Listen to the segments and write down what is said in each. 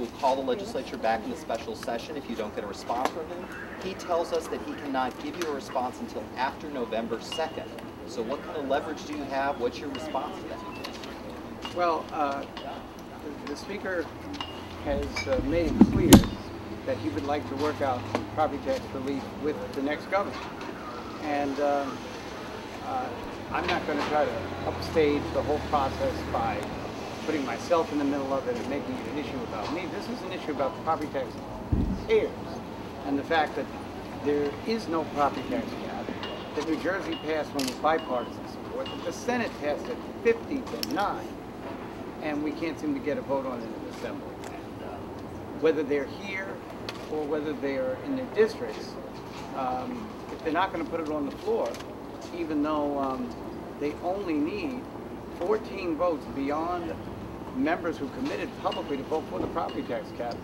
will call the legislature back in a special session if you don't get a response from him. He tells us that he cannot give you a response until after November 2nd. So what kind of leverage do you have? What's your response to that? Well, the Speaker has made it clear that he would like to work out property tax relief with the next governor. And I'm not going to try to upstage the whole process by putting myself in the middle of it and making it an issue about me. This is an issue about property tax payers and the fact that there is no property tax cap, that New Jersey passed one with bipartisan support, that the Senate passed it 50-9, and we can't seem to get a vote on it in the Assembly. And whether they're here or whether they are in their districts, if they're not going to put it on the floor, even though they only need 14 votes beyond members who committed publicly to vote for the property tax cap,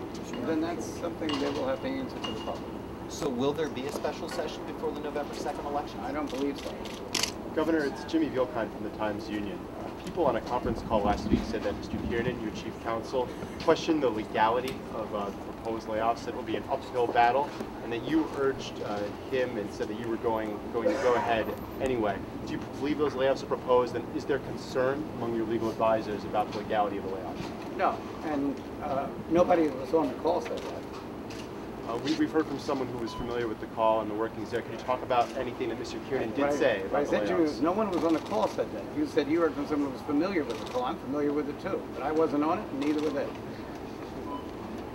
then that's something they will have to answer to the public. So will there be a special session before the November 2nd election? I don't believe so. Governor, it's Jimmy Vielkind from the Times-Union. People on a conference call last week said that Mr. Kiernan, your chief counsel, questioned the legality of the proposed layoffs, said it will be an uphill battle, and that you urged him and said that you were going to go ahead anyway. Do you believe those layoffs are proposed, and is there concern among your legal advisors about the legality of the layoffs? No, and nobody that was on the call said that. We've heard from someone who was familiar with the call and the workings there. Can you talk about anything that Mr. Kiernan did say about the layoffs? No one was on the call said that. You said you heard from someone who was familiar with the call. I'm familiar with it too, but I wasn't on it, and neither were they.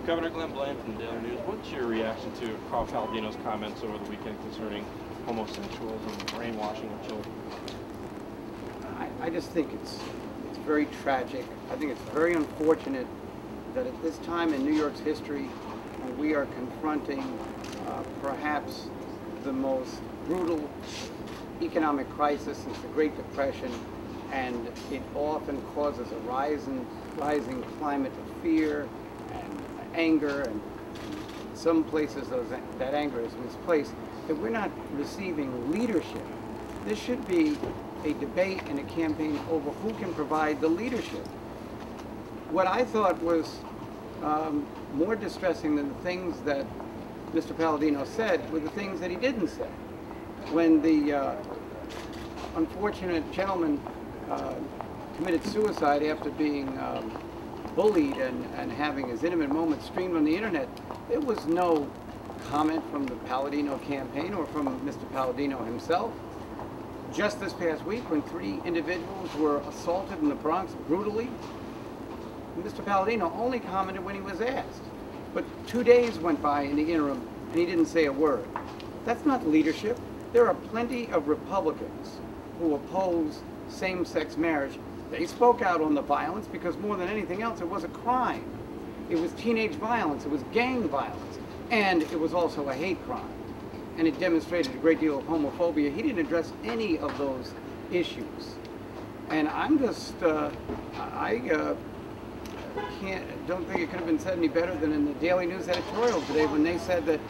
Governor Glenn Bland from the Daily News, what's your reaction to Carl Paladino's comments over the weekend concerning homosexuals and brainwashing of children? I just think it's very tragic. I think it's very unfortunate that at this time in New York's history, we are confronting perhaps the most brutal economic crisis since the Great Depression, and it often causes a rising climate of fear and anger, and in some places that anger is misplaced, that we're not receiving leadership. This should be a debate and a campaign over who can provide the leadership. What I thought was more distressing than the things that Mr. Paladino said were the things that he didn't say. When the unfortunate gentleman committed suicide after being bullied and having his intimate moments streamed on the internet, there was no comment from the Paladino campaign or from Mr. Paladino himself. Just this past week, when 3 individuals were assaulted in the Bronx brutally, Mr. Paladino only commented when he was asked. But 2 days went by in the interim, and he didn't say a word. That's not leadership. There are plenty of Republicans who oppose same-sex marriage. They spoke out on the violence because more than anything else, it was a crime. It was teenage violence, it was gang violence, and it was also a hate crime. And it demonstrated a great deal of homophobia. He didn't address any of those issues. And I'm just, don't think it could have been said any better than in the Daily News editorial today when they said that,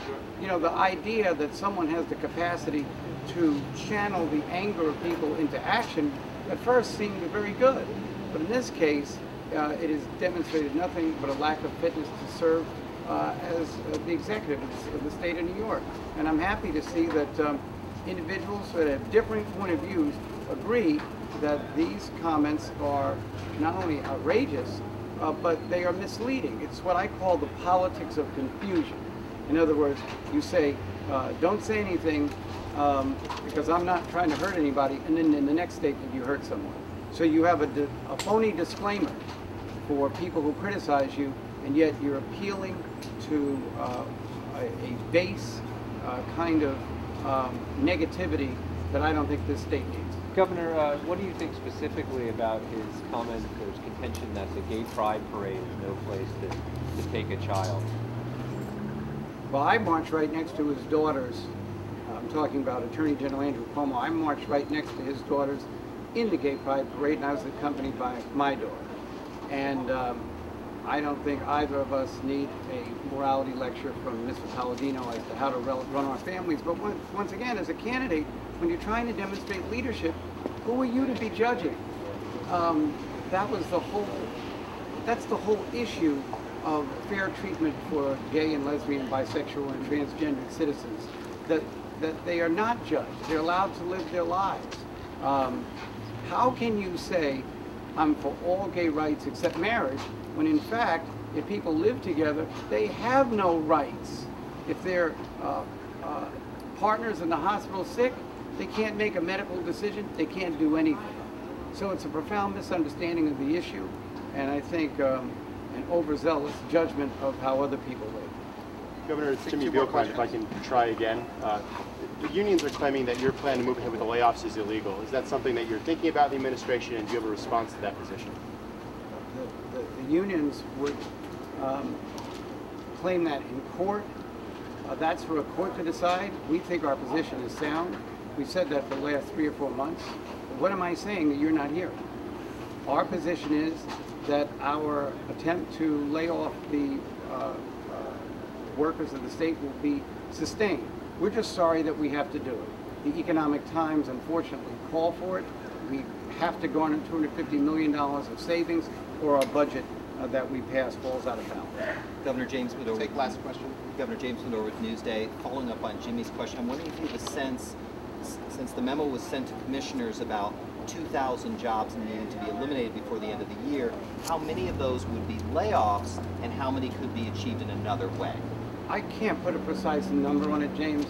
you know, the idea that someone has the capacity to channel the anger of people into action at first seemed very good. But in this case, it has demonstrated nothing but a lack of fitness to serve as the executive of the state of New York. And I'm happy to see that individuals that have differing point of views agree that these comments are not only outrageous, but they are misleading. It's what I call the politics of confusion. In other words, you say, don't say anything because I'm not trying to hurt anybody, and then in the next statement you hurt someone. So you have a phony disclaimer for people who criticize you, and yet you're appealing to a base kind of negativity that I don't think this state needs. Governor, what do you think specifically about his comment there's contention that the gay pride parade is no place to take a child? Well, I marched right next to his daughters. I'm talking about Attorney General Andrew Cuomo. I marched right next to his daughters in the gay pride parade, and I was accompanied by my daughter. And I don't think either of us need a morality lecture from Mr. Paladino as to how to run our families. But once again, as a candidate, when you're trying to demonstrate leadership, who are you to be judging? That's the whole issue of fair treatment for gay and lesbian, bisexual, and transgender citizens, that they are not judged. They're allowed to live their lives. How can you say, I'm for all gay rights except marriage, when in fact, if people live together, they have no rights? If their partners in the hospital sick, they can't make a medical decision, they can't do anything. So it's a profound misunderstanding of the issue, and I think an overzealous judgment of how other people live. Governor, it's Jimmy Vilkline, if I can try again. The unions are claiming that your plan to move ahead with the layoffs is illegal. Is that something that you're thinking about in the administration, and do you have a response to that position? The unions would claim that in court. That's for a court to decide. We think our position is sound. We've said that for the last 3 or 4 months. What am I saying that you're not hearing? Our position is that our attempt to lay off the workers of the state will be sustained. We're just sorry that we have to do it. The economic times, unfortunately, call for it. We have to garner $250 million of savings, or our budget that we pass falls out of balance. Governor James Madore. Take last question. Governor James Madore with Newsday. Following up on Jimmy's question, I'm wondering if you have a sense, since the memo was sent to commissioners about 2,000 jobs needing to be eliminated before the end of the year, how many of those would be layoffs and how many could be achieved in another way? I can't put a precise number on it, James,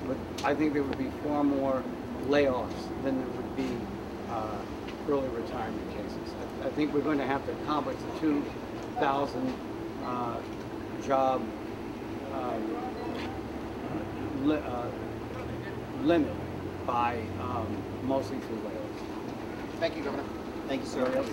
but I think there would be far more layoffs than there would be early retirement cases. I think we're going to have to accomplish the 2,000 job limit by mostly through layoffs. Thank you, Governor. Thank you, sir.